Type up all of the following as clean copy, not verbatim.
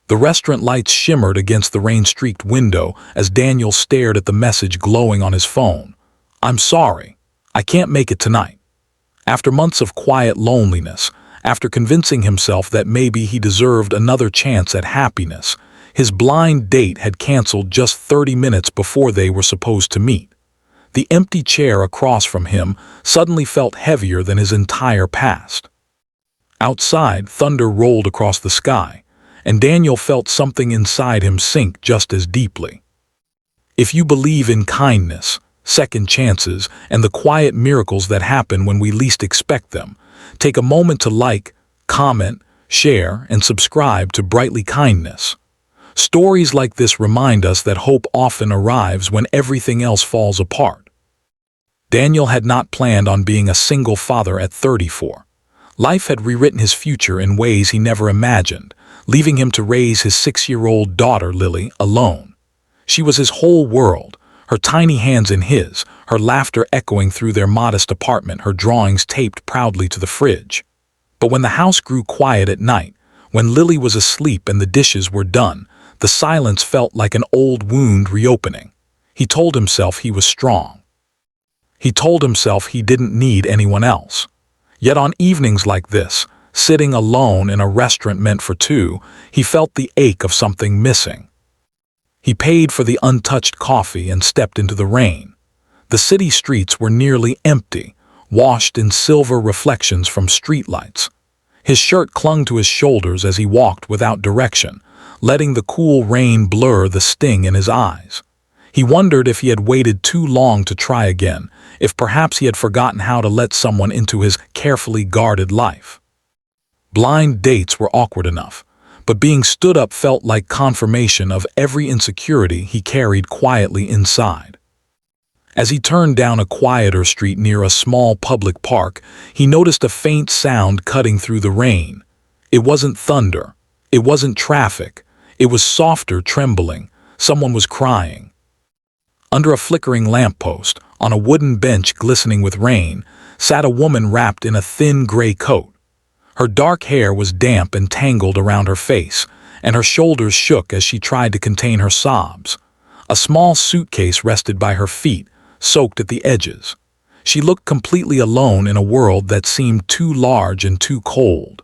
The restaurant lights shimmered against the rain-streaked window as Daniel stared at the message glowing on his phone. "I'm sorry. I can't make it tonight." After months of quiet loneliness, after convincing himself that maybe he deserved another chance at happiness, his blind date had canceled just 30 minutes before they were supposed to meet. The empty chair across from him suddenly felt heavier than his entire past. Outside, thunder rolled across the sky, and Daniel felt something inside him sink just as deeply. If you believe in kindness, second chances, and the quiet miracles that happen when we least expect them, take a moment to like, comment, share, and subscribe to Brightly Kindness. Stories like this remind us that hope often arrives when everything else falls apart. Daniel had not planned on being a single father at 34. Life had rewritten his future in ways he never imagined, leaving him to raise his 6-year-old daughter, Lily, alone. She was his whole world, her tiny hands in his, her laughter echoing through their modest apartment, her drawings taped proudly to the fridge. But when the house grew quiet at night, when Lily was asleep and the dishes were done, the silence felt like an old wound reopening. He told himself he was strong. He told himself he didn't need anyone else. Yet on evenings like this, sitting alone in a restaurant meant for two, he felt the ache of something missing. He paid for the untouched coffee and stepped into the rain. The city streets were nearly empty, washed in silver reflections from streetlights. His shirt clung to his shoulders as he walked without direction, letting the cool rain blur the sting in his eyes. He wondered if he had waited too long to try again, if perhaps he had forgotten how to let someone into his carefully guarded life. Blind dates were awkward enough, but being stood up felt like confirmation of every insecurity he carried quietly inside. As he turned down a quieter street near a small public park, he noticed a faint sound cutting through the rain. It wasn't thunder. It wasn't traffic. It was softer trembling. Someone was crying. Under a flickering lamppost, on a wooden bench glistening with rain, sat a woman wrapped in a thin gray coat. Her dark hair was damp and tangled around her face, and her shoulders shook as she tried to contain her sobs. A small suitcase rested by her feet, soaked at the edges. She looked completely alone in a world that seemed too large and too cold.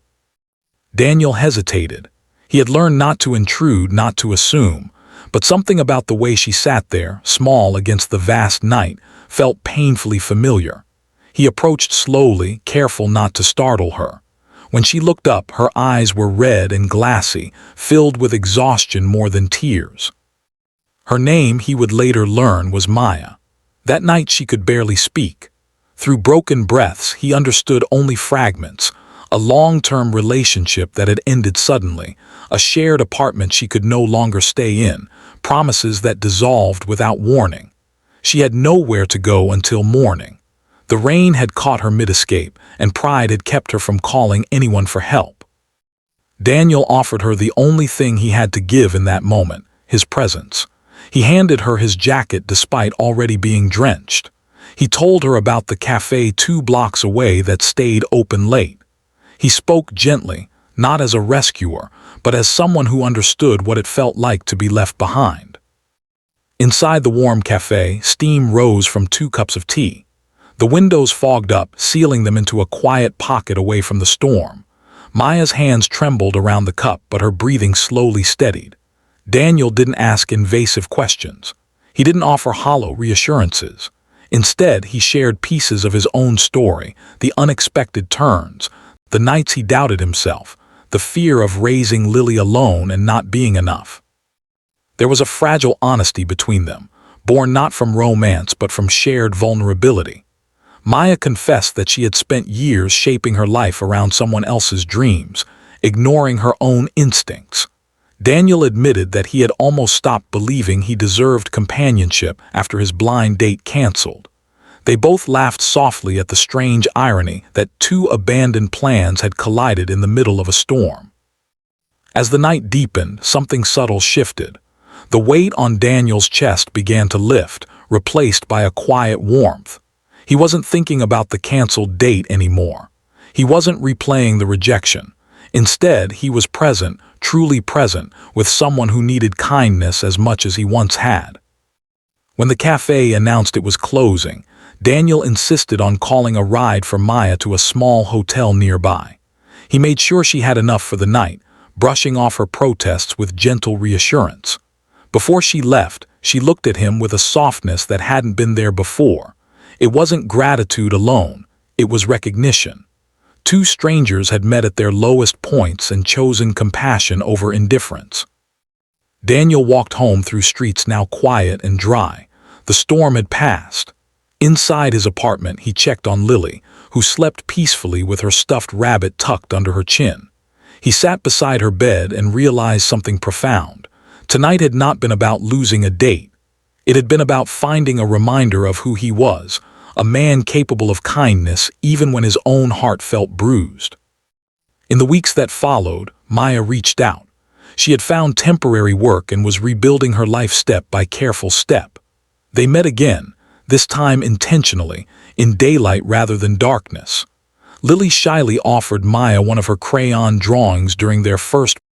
Daniel hesitated. He had learned not to intrude, not to assume, but something about the way she sat there, small against the vast night, felt painfully familiar. He approached slowly, careful not to startle her. When she looked up, her eyes were red and glassy, filled with exhaustion more than tears. Her name, he would later learn, was Maya. That night she could barely speak. Through broken breaths, he understood only fragments. A long-term relationship that had ended suddenly, a shared apartment she could no longer stay in, promises that dissolved without warning. She had nowhere to go until morning. The rain had caught her mid-escape, and pride had kept her from calling anyone for help. Daniel offered her the only thing he had to give in that moment, his presence. He handed her his jacket despite already being drenched. He told her about the cafe 2 blocks away that stayed open late. He spoke gently, not as a rescuer, but as someone who understood what it felt like to be left behind. Inside the warm cafe, steam rose from 2 cups of tea. The windows fogged up, sealing them into a quiet pocket away from the storm. Maya's hands trembled around the cup, but her breathing slowly steadied. Daniel didn't ask invasive questions. He didn't offer hollow reassurances. Instead, he shared pieces of his own story, the unexpected turns, the nights he doubted himself, the fear of raising Lily alone and not being enough. There was a fragile honesty between them, born not from romance but from shared vulnerability. Maya confessed that she had spent years shaping her life around someone else's dreams, ignoring her own instincts. Daniel admitted that he had almost stopped believing he deserved companionship after his blind date canceled. They both laughed softly at the strange irony that 2 abandoned plans had collided in the middle of a storm. As the night deepened, something subtle shifted. The weight on Daniel's chest began to lift, replaced by a quiet warmth. He wasn't thinking about the canceled date anymore. He wasn't replaying the rejection. Instead, he was present, truly present, with someone who needed kindness as much as he once had. When the cafe announced it was closing, Daniel insisted on calling a ride for Maya to a small hotel nearby. He made sure she had enough for the night, brushing off her protests with gentle reassurance. Before she left, she looked at him with a softness that hadn't been there before. It wasn't gratitude alone, it was recognition. Two strangers had met at their lowest points and chosen compassion over indifference. Daniel walked home through streets now quiet and dry. The storm had passed. Inside his apartment, he checked on Lily, who slept peacefully with her stuffed rabbit tucked under her chin. He sat beside her bed and realized something profound. Tonight had not been about losing a date. It had been about finding a reminder of who he was, a man capable of kindness even when his own heart felt bruised. In the weeks that followed, Maya reached out. She had found temporary work and was rebuilding her life step by careful step. They met again, this time intentionally, in daylight rather than darkness. Lily shyly offered Maya one of her crayon drawings during their first